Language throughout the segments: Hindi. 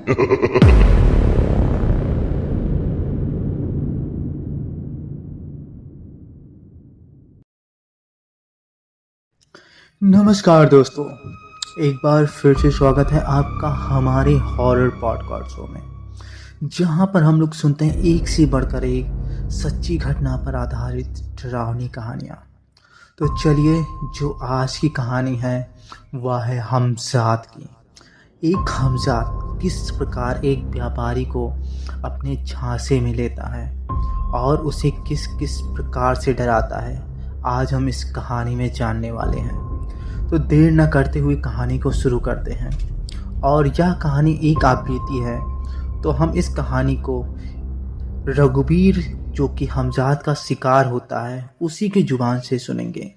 नमस्कार दोस्तों, एक बार फिर से स्वागत है आपका हमारे हॉरर पॉडकास्ट शो में, जहां पर हम लोग सुनते हैं एक से बढ़कर एक सच्ची घटना पर आधारित डरावनी कहानियां। तो चलिए, जो आज की कहानी है वह है हमजाद की। एक हमजाद किस प्रकार एक व्यापारी को अपने झांसे में लेता है और उसे किस किस प्रकार से डराता है, आज हम इस कहानी में जानने वाले हैं। तो देर न करते हुए कहानी को शुरू करते हैं। और यह कहानी एक आप बीती है, तो हम इस कहानी को रघुवीर, जो कि हमजाद का शिकार होता है, उसी की जुबान से सुनेंगे,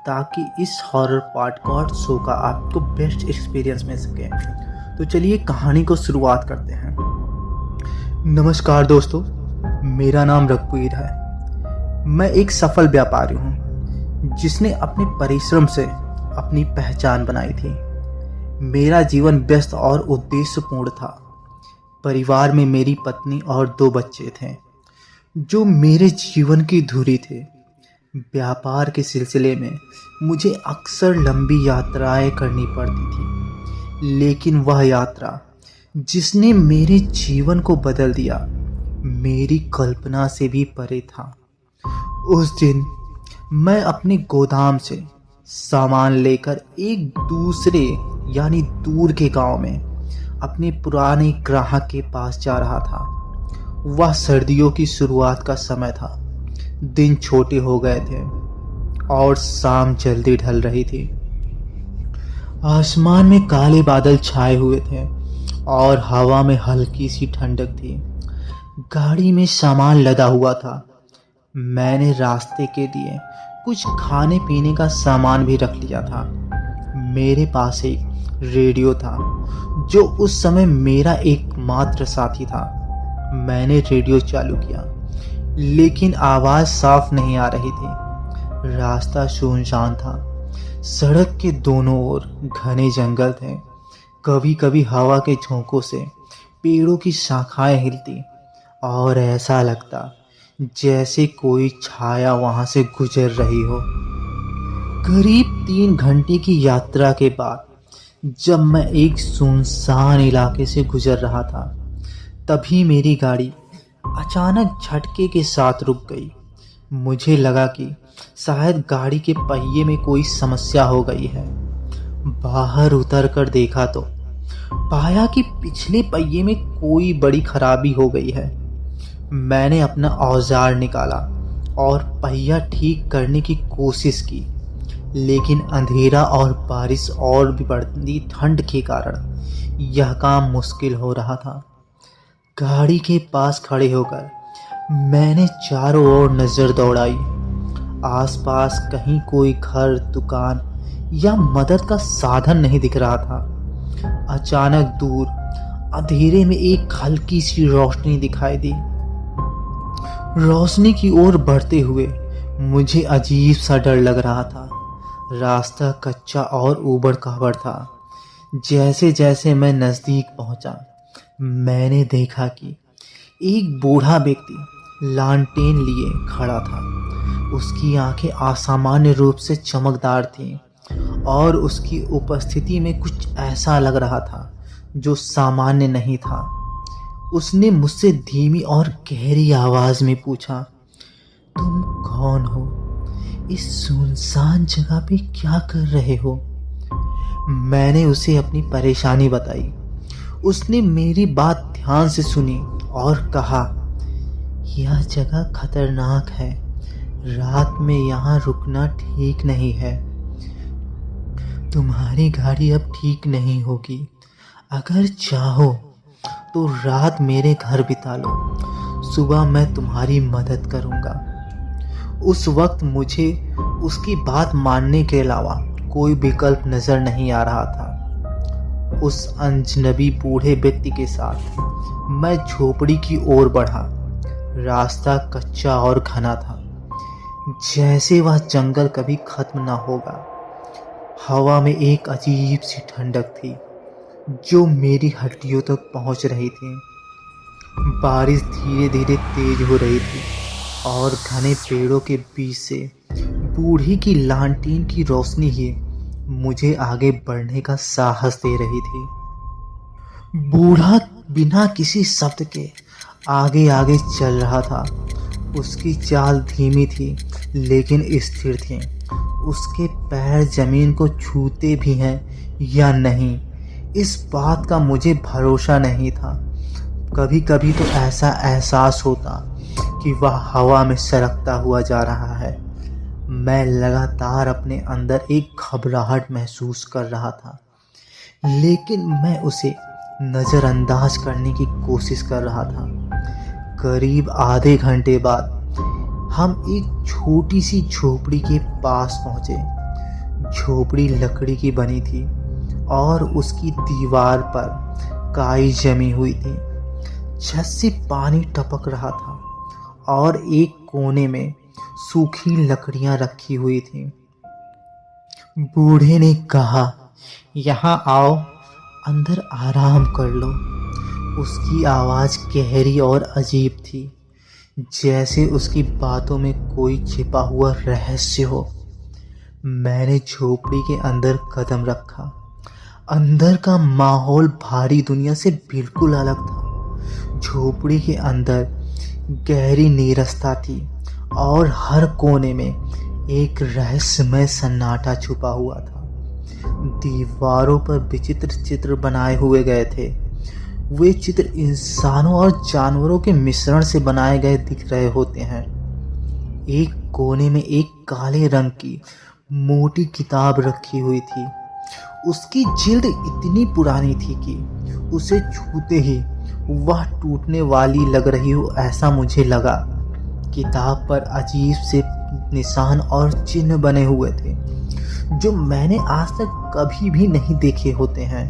ताकि इस हॉरर पॉडकास्ट शो का आपको बेस्ट एक्सपीरियंस मिल सके। तो चलिए कहानी को शुरुआत करते हैं। नमस्कार दोस्तों, मेरा नाम रघुवीर है। मैं एक सफल व्यापारी हूँ जिसने अपने परिश्रम से अपनी पहचान बनाई थी। मेरा जीवन व्यस्त और उद्देश्यपूर्ण था। परिवार में मेरी पत्नी और 2 बच्चे थे जो मेरे जीवन की धुरी थे। व्यापार के सिलसिले में मुझे अक्सर लंबी यात्राएं करनी पड़ती थी, लेकिन वह यात्रा जिसने मेरे जीवन को बदल दिया मेरी कल्पना से भी परे था। उस दिन मैं अपने गोदाम से सामान लेकर एक दूसरे यानी दूर के गांव में अपने पुराने ग्राहक के पास जा रहा था। वह सर्दियों की शुरुआत का समय था। दिन छोटे हो गए थे और शाम जल्दी ढल रही थी। आसमान में काले बादल छाए हुए थे और हवा में हल्की सी ठंडक थी। गाड़ी में सामान लदा हुआ था। मैंने रास्ते के लिए कुछ खाने पीने का सामान भी रख लिया था। मेरे पास एक रेडियो था जो उस समय मेरा एकमात्र साथी था। मैंने रेडियो चालू किया, लेकिन आवाज़ साफ नहीं आ रही थी। रास्ता सुनसान था। सड़क के दोनों ओर घने जंगल थे। कभी कभी हवा के झोंकों से पेड़ों की शाखाएं हिलती और ऐसा लगता जैसे कोई छाया वहां से गुजर रही हो। करीब 3 घंटे की यात्रा के बाद जब मैं एक सुनसान इलाके से गुजर रहा था, तभी मेरी गाड़ी अचानक झटके के साथ रुक गई। मुझे लगा कि शायद गाड़ी के पहिए में कोई समस्या हो गई है। बाहर उतर कर देखा तो पाया कि पिछले पहिए में कोई बड़ी खराबी हो गई है। मैंने अपना औजार निकाला और पहिया ठीक करने की कोशिश की, लेकिन अंधेरा और बारिश और भी बढ़ती ठंड के कारण यह काम मुश्किल हो रहा था। गाड़ी के पास खड़े होकर मैंने चारों ओर नजर दौड़ाई। आसपास कहीं कोई घर, दुकान या मदद का साधन नहीं दिख रहा था। अचानक दूर अंधेरे में एक हल्की सी रोशनी दिखाई दी। रोशनी की ओर बढ़ते हुए मुझे अजीब सा डर लग रहा था। रास्ता कच्चा और ऊबड़ खाबड़ था। जैसे जैसे मैं नज़दीक पहुंचा, मैंने देखा कि एक बूढ़ा व्यक्ति लालटेन लिए खड़ा था। उसकी आंखें असामान्य रूप से चमकदार थीं और उसकी उपस्थिति में कुछ ऐसा लग रहा था जो सामान्य नहीं था। उसने मुझसे धीमी और गहरी आवाज में पूछा, तुम कौन हो? इस सुनसान जगह पे क्या कर रहे हो? मैंने उसे अपनी परेशानी बताई। उसने मेरी बात ध्यान से सुनी और कहा, यह जगह खतरनाक है। रात में यहाँ रुकना ठीक नहीं है। तुम्हारी गाड़ी अब ठीक नहीं होगी। अगर चाहो तो रात मेरे घर बिता लो। सुबह मैं तुम्हारी मदद करूँगा। उस वक्त मुझे उसकी बात मानने के अलावा कोई विकल्प नज़र नहीं आ रहा था। उस अजनबी बूढ़े व्यक्ति के साथ मैं झोपड़ी की ओर बढ़ा। रास्ता कच्चा और घना था, जैसे वह जंगल कभी खत्म न होगा। हवा में एक अजीब सी ठंडक थी। जो मेरी हड्डियों तक पहुंच रही थी। बारिश धीरे धीरे तेज हो रही थी और घने पेड़ों के बीच से बूढ़ी की लालटेन की रोशनी ही मुझे आगे बढ़ने का साहस दे रही थी। बूढ़ा बिना किसी शब्द के आगे आगे चल रहा था। उसकी चाल धीमी थी लेकिन स्थिर थी। उसके पैर जमीन को छूते भी हैं या नहीं, इस बात का मुझे भरोसा नहीं था। कभी कभी तो ऐसा एहसास होता कि वह हवा में सरकता हुआ जा रहा है। मैं लगातार अपने अंदर एक घबराहट महसूस कर रहा था, लेकिन मैं उसे नज़रअंदाज करने की कोशिश कर रहा था। करीब आधे घंटे बाद हम एक छोटी सी झोपड़ी के पास पहुंचे। झोपड़ी लकड़ी की बनी थी और उसकी दीवार पर काई जमी हुई थी। छत से पानी टपक रहा था और एक कोने में सूखी लकड़ियां रखी हुई थी। बूढ़े ने कहा, यहाँ आओ, अंदर आराम कर लो। उसकी आवाज़ गहरी और अजीब थी, जैसे उसकी बातों में कोई छिपा हुआ रहस्य हो। मैंने झोपड़ी के अंदर कदम रखा। अंदर का माहौल बाहरी दुनिया से बिल्कुल अलग था। झोपड़ी के अंदर गहरी नीरसता थी और हर कोने में एक रहस्यमय सन्नाटा छुपा हुआ था। दीवारों पर विचित्र चित्र बनाए हुए गए थे। वे चित्र इंसानों और जानवरों के मिश्रण से बनाए गए दिख रहे होते हैं। एक कोने में एक काले रंग की मोटी किताब रखी हुई थी। उसकी जिल्द इतनी पुरानी थी कि उसे छूते ही वह टूटने वाली लग रही हो, ऐसा मुझे लगा। किताब पर अजीब से निशान और चिन्ह बने हुए थे जो मैंने आज तक कभी भी नहीं देखे होते हैं।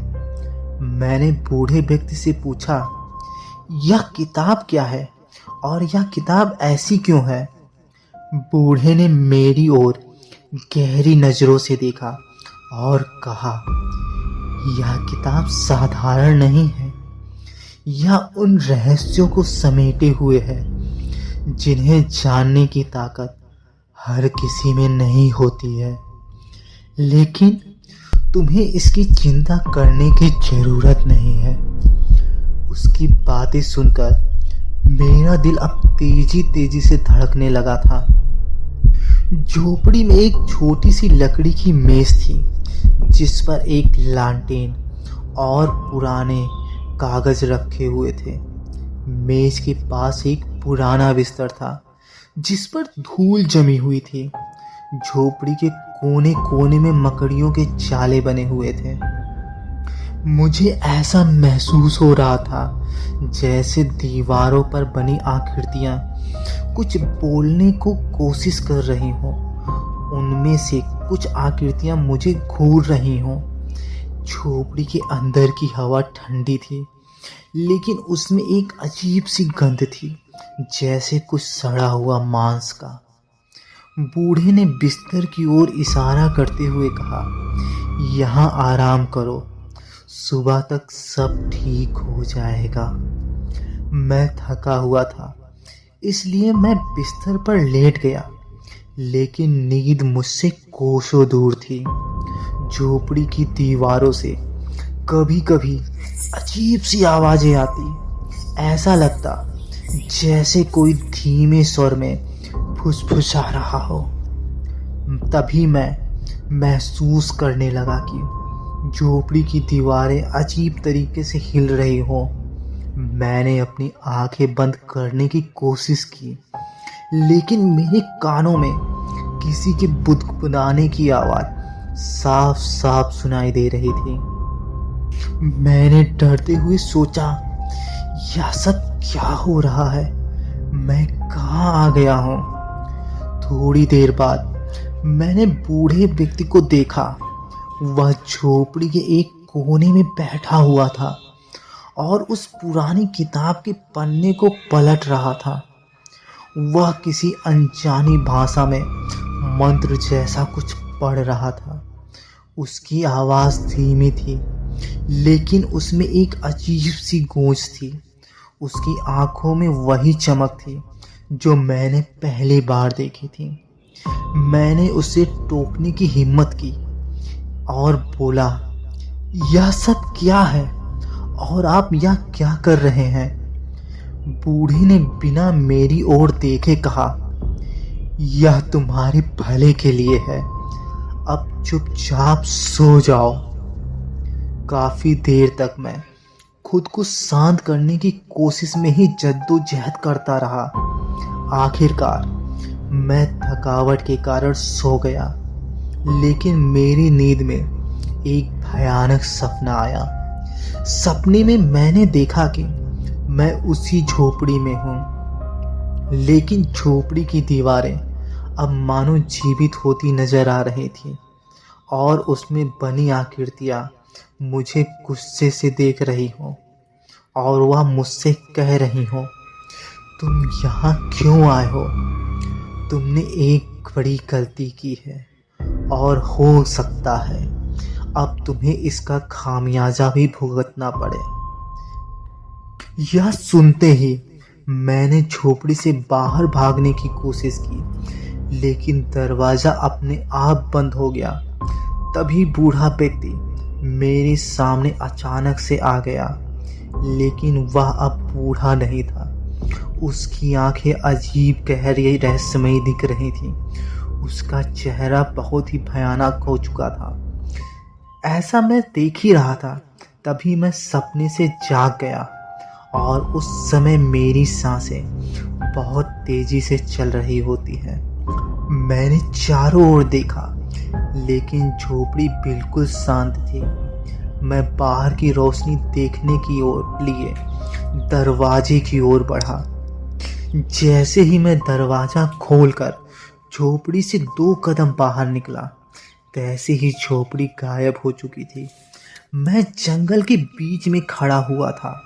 मैंने बूढ़े व्यक्ति से पूछा, यह किताब क्या है और यह किताब ऐसी क्यों है? बूढ़े ने मेरी ओर गहरी नजरों से देखा और कहा, यह किताब साधारण नहीं है। यह उन रहस्यों को समेटे हुए है जिन्हें जानने की ताकत हर किसी में नहीं होती है। लेकिन तुम्हें इसकी चिंता करने की जरूरत नहीं है। उसकी बातें सुनकर मेरा दिल अब तेजी तेजी से धड़कने लगा था। झोपड़ी में एक छोटी सी लकड़ी की मेज थी जिस पर एक लालटेन और पुराने कागज रखे हुए थे। मेज के पास एक पुराना बिस्तर था जिस पर धूल जमी हुई थी। झोपड़ी के कोने कोने में मकड़ियों के जाले बने हुए थे। मुझे ऐसा महसूस हो रहा था जैसे दीवारों पर बनी आकृतियां कुछ बोलने को कोशिश कर रही हों। उनमें से कुछ आकृतियां मुझे घूर रही हों। झोपड़ी के अंदर की हवा ठंडी थी, लेकिन उसमें एक अजीब सी गंध थी, जैसे कुछ सड़ा हुआ मांस का। बूढ़े ने बिस्तर की ओर इशारा करते हुए कहा, यहाँ आराम करो, सुबह तक सब ठीक हो जाएगा। मैं थका हुआ था, इसलिए मैं बिस्तर पर लेट गया, लेकिन नींद मुझसे कोसों दूर थी। झोपड़ी की दीवारों से कभी कभी अजीब सी आवाजें आती। ऐसा लगता जैसे कोई धीमे स्वर में फुसफुसा रहा हो। तभी मैं महसूस करने लगा कि झोपड़ी की दीवारें अजीब तरीके से हिल रही हो। मैंने अपनी आंखें बंद करने की कोशिश की, लेकिन मेरे कानों में किसी के बुदबुदाने की आवाज साफ साफ सुनाई दे रही थी। मैंने डरते हुए सोचा, यह सब क्या हो रहा है? मैं कहाँ आ गया हूँ? थोड़ी देर बाद मैंने बूढ़े व्यक्ति को देखा। वह झोपड़ी के एक कोने में बैठा हुआ था और उस पुरानी किताब के पन्ने को पलट रहा था। वह किसी अनजानी भाषा में मंत्र जैसा कुछ पढ़ रहा था। उसकी आवाज़ धीमी थी लेकिन उसमें एक अजीब सी गूंज थी। उसकी आंखों में वही चमक थी जो मैंने पहली बार देखी थी। मैंने उसे टोकने की हिम्मत की और बोला, यह सब क्या है और आप यह क्या कर रहे हैं? बूढ़ी ने बिना मेरी ओर देखे कहा, यह तुम्हारे भले के लिए है, अब चुपचाप सो जाओ। काफी देर तक मैं खुद को शांत करने की कोशिश में ही जद्दोजहद करता रहा। आखिरकार मैं थकावट के कारण सो गया, लेकिन मेरी नींद में एक भयानक सपना आया। सपने में मैंने देखा कि मैं उसी झोपड़ी में हूँ, लेकिन झोपड़ी की दीवारें अब मानो जीवित होती नजर आ रही थी और उसमें बनी आकृतियां मुझे गुस्से से देख रही हो और वह मुझसे कह रही हो, तुम यहाँ क्यों आए हो? तुमने एक बड़ी गलती की है और हो सकता है अब तुम्हें इसका खामियाजा भी भुगतना पड़े। यह सुनते ही मैंने झोपड़ी से बाहर भागने की कोशिश की, लेकिन दरवाजा अपने आप बंद हो गया। तभी बूढ़ा व्यक्ति मेरे सामने अचानक से आ गया, लेकिन वह अब बूढ़ा नहीं था। उसकी आंखें अजीब गहरी रहस्यमयी दिख रही थीं। उसका चेहरा बहुत ही भयानक हो चुका था। ऐसा मैं देख ही रहा था, तभी मैं सपने से जाग गया और उस समय मेरी सांसें बहुत तेजी से चल रही होती हैं। मैंने चारों ओर देखा, लेकिन झोपड़ी बिल्कुल शांत थी। मैं बाहर की रोशनी देखने की ओर लिए दरवाजे की ओर बढ़ा। जैसे ही मैं दरवाजा खोलकर झोपड़ी से 2 कदम बाहर निकला, तैसे ही झोपड़ी गायब हो चुकी थी। मैं जंगल के बीच में खड़ा हुआ था।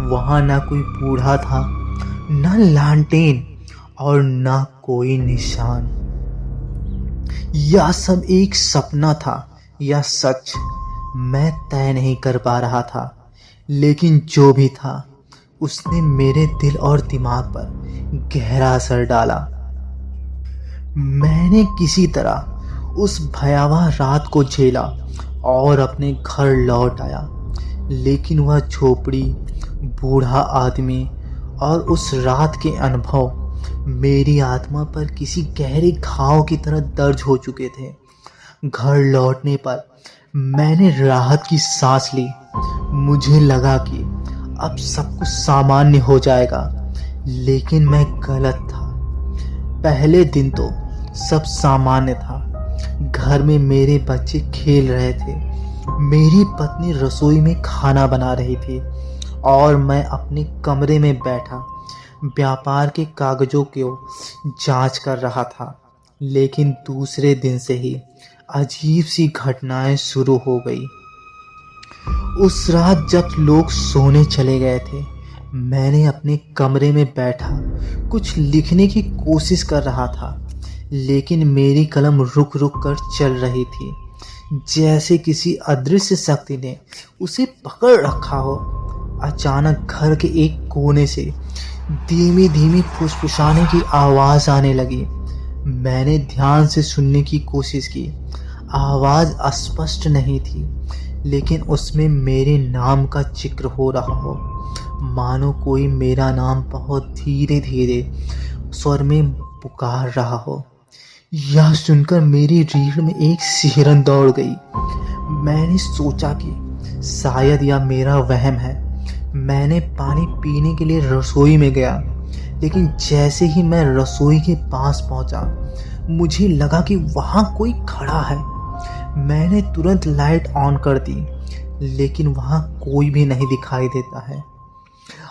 वहां ना कोई बूढ़ा था, ना लालटेन और ना कोई निशान। यह सब एक सपना था या सच, मैं तय नहीं कर पा रहा था, लेकिन जो भी था उसने मेरे दिल और दिमाग पर गहरा असर डाला। मैंने किसी तरह उस भयावह रात को झेला और अपने घर लौट आया, लेकिन वह झोपड़ी, बूढ़ा आदमी और उस रात के अनुभव मेरी आत्मा पर किसी गहरे घाव की तरह दर्ज हो चुके थे। घर लौटने पर मैंने राहत की सांस ली। मुझे लगा कि अब सब कुछ सामान्य हो जाएगा, लेकिन मैं गलत था। पहले दिन तो सब सामान्य था। घर में मेरे बच्चे खेल रहे थे, मेरी पत्नी रसोई में खाना बना रही थी और मैं अपने कमरे में बैठा व्यापार के कागजों को जांच कर रहा था। लेकिन दूसरे दिन से ही अजीब सी घटनाएं शुरू हो गई। उस रात जब लोग सोने चले गए थे, मैंने अपने कमरे में बैठा कुछ लिखने की कोशिश कर रहा था, लेकिन मेरी कलम रुक रुक कर चल रही थी, जैसे किसी अदृश्य शक्ति ने उसे पकड़ रखा हो। अचानक घर के एक कोने से धीमी धीमी फुसफुसाने की आवाज आने लगी। मैंने ध्यान से सुनने की कोशिश की। आवाज अस्पष्ट नहीं थी, लेकिन उसमें मेरे नाम का जिक्र हो रहा हो, मानो कोई मेरा नाम बहुत धीरे धीरे स्वर में पुकार रहा हो। यह सुनकर मेरी रीढ़ में एक सिहरन दौड़ गई। मैंने सोचा कि शायद यह मेरा वहम है। मैंने पानी पीने के लिए रसोई में गया, लेकिन जैसे ही मैं रसोई के पास पहुंचा, मुझे लगा कि वहां कोई खड़ा है। मैंने तुरंत लाइट ऑन कर दी, लेकिन वहां कोई भी नहीं दिखाई देता है।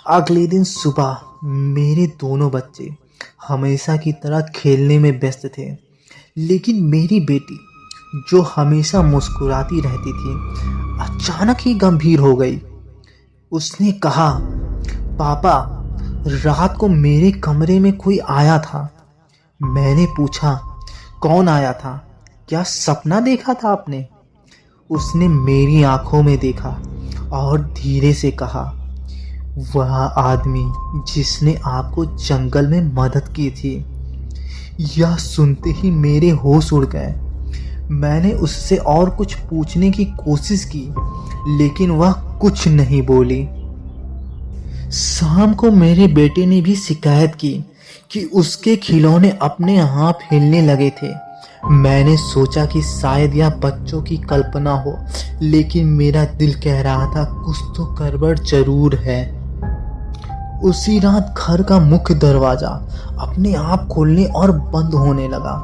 अगले दिन सुबह मेरे दोनों बच्चे हमेशा की तरह खेलने में व्यस्त थे, लेकिन मेरी बेटी, जो हमेशा मुस्कुराती रहती थी, अचानक ही गंभीर हो गई। उसने कहा, पापा, रात को मेरे कमरे में कोई आया था। मैंने पूछा, कौन आया था? क्या सपना देखा था आपने? उसने मेरी आंखों में देखा और धीरे से कहा, वह आदमी जिसने आपको जंगल में मदद की थी। यह सुनते ही मेरे होश उड़ गए। मैंने उससे और कुछ पूछने की कोशिश की, लेकिन वह कुछ नहीं बोली। शाम को मेरे बेटे ने भी शिकायत की कि उसके खिलौने अपने आप हिलने लगे थे। मैंने सोचा कि शायद यह बच्चों की कल्पना हो, लेकिन मेरा दिल कह रहा था कुछ तो गड़बड़ जरूर है। उसी रात घर का मुख्य दरवाजा अपने आप खोलने और बंद होने लगा।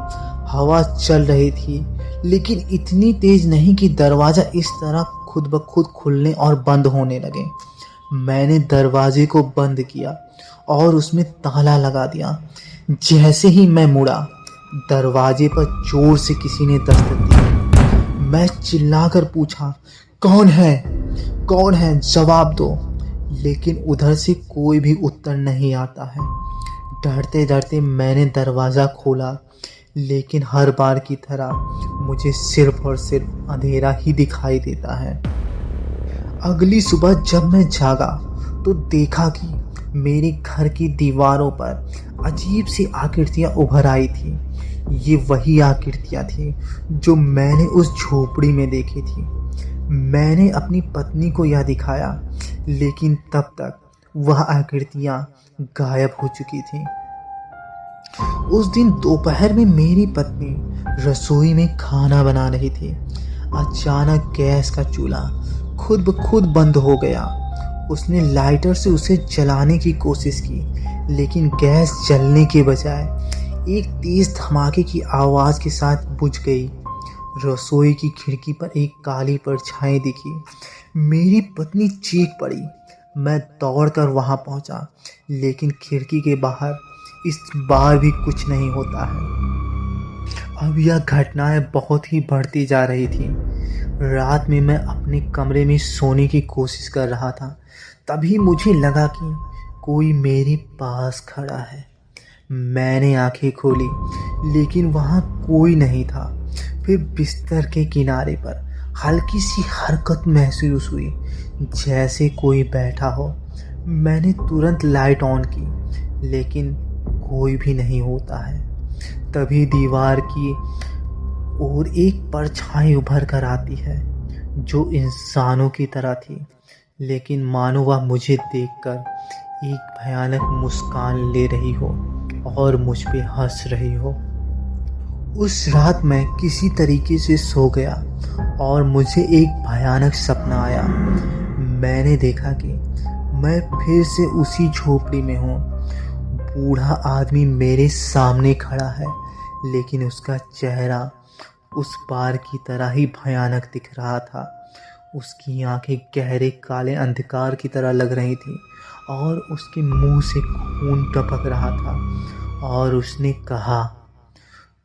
हवा चल रही थी, लेकिन इतनी तेज नहीं कि दरवाजा इस तरह खुद ब खुद खुलने और बंद होने लगे। मैंने दरवाजे को बंद किया और उसमें ताला लगा दिया। जैसे ही मैं मुड़ा, दरवाजे पर जोर से किसी ने दस्तक दी। मैं चिल्लाकर पूछा, कौन है? कौन है? जवाब दो। लेकिन उधर से कोई भी उत्तर नहीं आता है। डरते डरते मैंने दरवाज़ा खोला, लेकिन हर बार की तरह मुझे सिर्फ और सिर्फ अंधेरा ही दिखाई देता है। अगली सुबह जब मैं जागा तो देखा कि मेरे घर की दीवारों पर अजीब सी आकृतियाँ उभर आई थी। ये वही आकृतियाँ थी जो मैंने उस झोपड़ी में देखी थी। मैंने अपनी पत्नी को यह दिखाया, लेकिन तब तक वह आकृतियाँ गायब हो चुकी थीं। उस दिन दोपहर में मेरी पत्नी रसोई में खाना बना रही थी। अचानक गैस का चूल्हा खुद ब खुद बंद हो गया। उसने लाइटर से उसे जलाने की कोशिश की, लेकिन गैस जलने के बजाय एक तेज धमाके की आवाज़ के साथ बुझ गई। रसोई की खिड़की पर एक काली परछाई दिखी। मेरी पत्नी चीख पड़ी। मैं दौड़कर वहां पहुंचा, लेकिन खिड़की के बाहर इस बार भी कुछ नहीं होता है। अब यह घटनाएं बहुत ही बढ़ती जा रही थी। रात में मैं अपने कमरे में सोने की कोशिश कर रहा था, तभी मुझे लगा कि कोई मेरे पास खड़ा है। मैंने आंखें खोली, लेकिन वहाँ कोई नहीं था। फिर बिस्तर के किनारे पर हल्की सी हरकत महसूस हुई, जैसे कोई बैठा हो। मैंने तुरंत लाइट ऑन की, लेकिन कोई भी नहीं होता है। तभी दीवार की ओर एक परछाई उभर कर आती है, जो इंसानों की तरह थी, लेकिन मानो वह मुझे देखकर एक भयानक मुस्कान ले रही हो और मुझ पे हंस रही हो। उस रात मैं किसी तरीके से सो गया और मुझे एक भयानक सपना आया। मैंने देखा कि मैं फिर से उसी झोपड़ी में हूँ। बूढ़ा आदमी मेरे सामने खड़ा है, लेकिन उसका चेहरा उस बार की तरह ही भयानक दिख रहा था। उसकी आंखें गहरे काले अंधकार की तरह लग रही थी और उसके मुंह से खून टपक रहा था। और उसने कहा,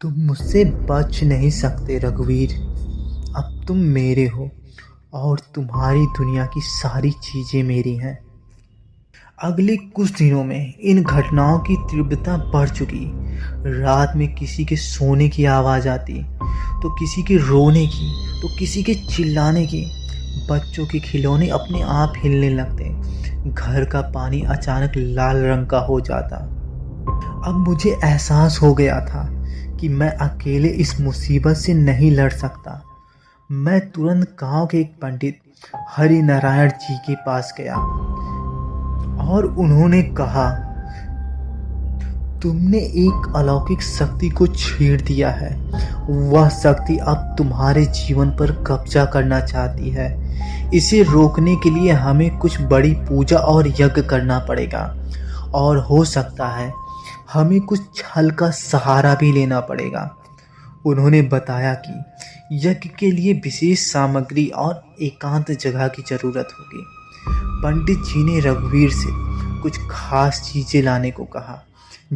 तुम मुझसे बच नहीं सकते रघुवीर। अब तुम मेरे हो और तुम्हारी दुनिया की सारी चीज़ें मेरी हैं। अगले कुछ दिनों में इन घटनाओं की तीव्रता बढ़ चुकी। रात में किसी के सोने की आवाज़ आती, तो किसी के रोने की, तो किसी के चिल्लाने की। बच्चों के खिलौने अपने आप हिलने लगते। घर का पानी अचानक लाल रंग का हो जाता। अब मुझे एहसास हो गया था कि मैं अकेले इस मुसीबत से नहीं लड़ सकता। मैं तुरंत गांव के एक पंडित हरि नारायण जी के पास गया और उन्होंने कहा, तुमने एक अलौकिक शक्ति को छेड़ दिया है। वह शक्ति अब तुम्हारे जीवन पर कब्जा करना चाहती है। इसे रोकने के लिए हमें कुछ बड़ी पूजा और यज्ञ करना पड़ेगा, और हो सकता है हमें कुछ छल का सहारा भी लेना पड़ेगा। उन्होंने बताया कि यज्ञ के लिए विशेष सामग्री और एकांत जगह की ज़रूरत होगी। पंडित जी ने रघुवीर से कुछ खास चीज़ें लाने को कहा,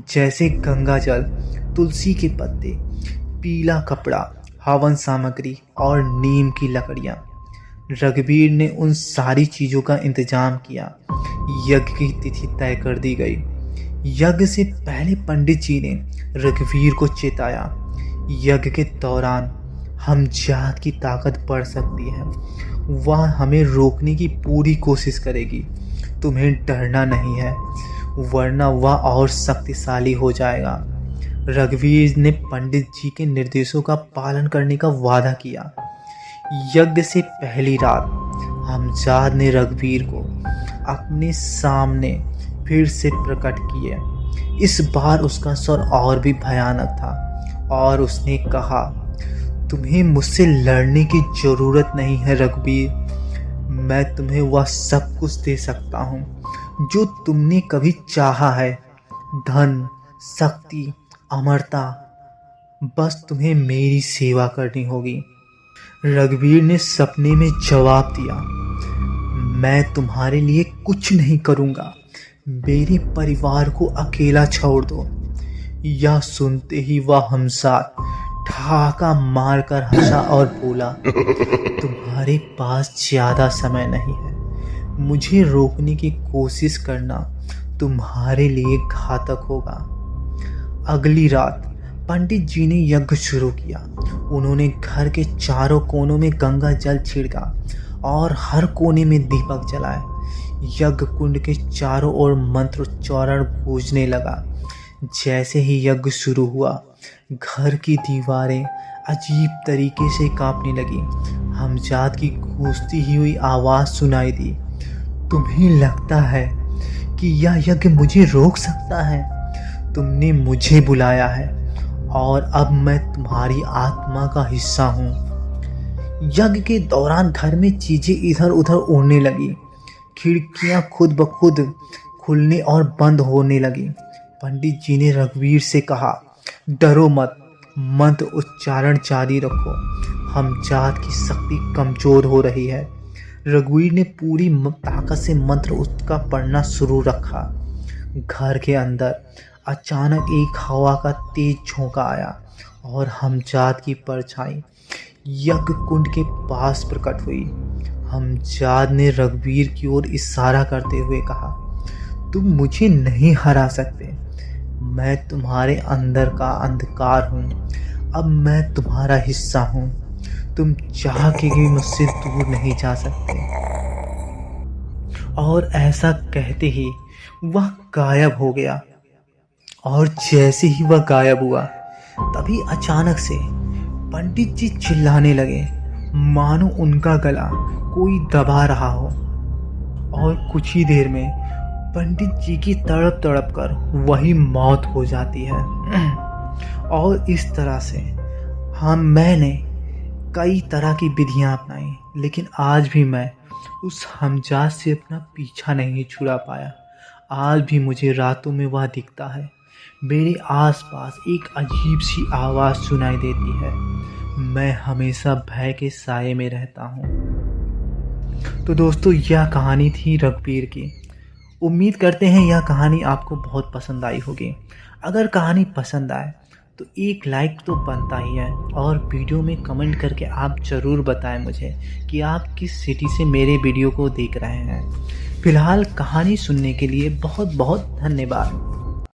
जैसे गंगा जल, तुलसी के पत्ते, पीला कपड़ा, हवन सामग्री और नीम की लकड़ियाँ। रघुवीर ने उन सारी चीज़ों का इंतजाम किया। यज्ञ की तिथि तय कर दी गई। यज्ञ से पहले पंडित जी ने रघुवीर को चेताया, यज्ञ के दौरान हमजाद की ताकत बढ़ सकती है। वह हमें रोकने की पूरी कोशिश करेगी। तुम्हें डरना नहीं है, वरना वह और शक्तिशाली हो जाएगा। रघुवीर ने पंडित जी के निर्देशों का पालन करने का वादा किया। यज्ञ से पहली रात हमजाद ने रघुवीर को अपने सामने फिर से प्रकट किए। इस बार उसका स्वर और भी भयानक था और उसने कहा, तुम्हें मुझसे लड़ने की जरूरत नहीं है रघुवीर। मैं तुम्हें वह सब कुछ दे सकता हूँ जो तुमने कभी चाहा है, धन, शक्ति, अमरता। बस तुम्हें मेरी सेवा करनी होगी। रघुवीर ने सपने में जवाब दिया, मैं तुम्हारे लिए कुछ नहीं करूँगा, मेरे परिवार को अकेला छोड़ दो। यह सुनते ही वह हमजाद ठहाका मारकर हंसा और बोला, तुम्हारे पास ज्यादा समय नहीं है। मुझे रोकने की कोशिश करना तुम्हारे लिए घातक होगा। अगली रात पंडित जी ने यज्ञ शुरू किया। उन्होंने घर के चारों कोनों में गंगा जल छिड़का और हर कोने में दीपक जलाए। यज्ञ कुंड के चारों ओर मंत्रोच्चारण गूंजने लगा। जैसे ही यज्ञ शुरू हुआ, घर की दीवारें अजीब तरीके से कांपने लगी। हमजाद की गूंजती हुई आवाज़ सुनाई दी, तुम्हें लगता है कि यह यज्ञ मुझे रोक सकता है? तुमने मुझे बुलाया है और अब मैं तुम्हारी आत्मा का हिस्सा हूँ। यज्ञ के दौरान घर में चीजें इधर उधर उड़ने लगी। खिड़कियां खुद ब खुद खुलने और बंद होने लगी। पंडित जी ने रघुवीर से कहा, डरो मत, मंत्र उच्चारण जारी रखो। हमजाद की शक्ति कमजोर हो रही है। रघुवीर ने पूरी ताकत से मंत्र उसका पढ़ना शुरू रखा। घर के अंदर अचानक एक हवा का तेज झोंका आया और हमजाद की परछाई यज्ञ कुंड के पास प्रकट हुई। हमजाद ने रघुवीर की ओर इशारा करते हुए कहा, तुम मुझे नहीं हरा सकते। मैं तुम्हारे अंदर का अंधकार हूँ। अब मैं तुम्हारा हिस्सा हूँ। तुम चाह के भी मुझसे दूर नहीं जा सकते। और ऐसा कहते ही वह गायब हो गया। और जैसे ही वह गायब हुआ, तभी अचानक से पंडित जी चिल्लाने लगे, मानो उनका गला कोई दबा रहा हो। और कुछ ही देर में पंडित जी की तड़प तड़प कर वही मौत हो जाती है। और इस तरह से मैंने कई तरह की विधियां अपनाई, लेकिन आज भी मैं उस हमजाद से अपना पीछा नहीं छुड़ा पाया। आज भी मुझे रातों में वह दिखता है। मेरे आसपास एक अजीब सी आवाज़ सुनाई देती है। मैं हमेशा भय के साए में रहता हूँ। तो दोस्तों, यह कहानी थी रघुवीर की। उम्मीद करते हैं यह कहानी आपको बहुत पसंद आई होगी। अगर कहानी पसंद आए तो एक लाइक तो बनता ही है, और वीडियो में कमेंट करके आप ज़रूर बताएं मुझे कि आप किस सिटी से मेरे वीडियो को देख रहे हैं। फिलहाल कहानी सुनने के लिए बहुत बहुत धन्यवाद।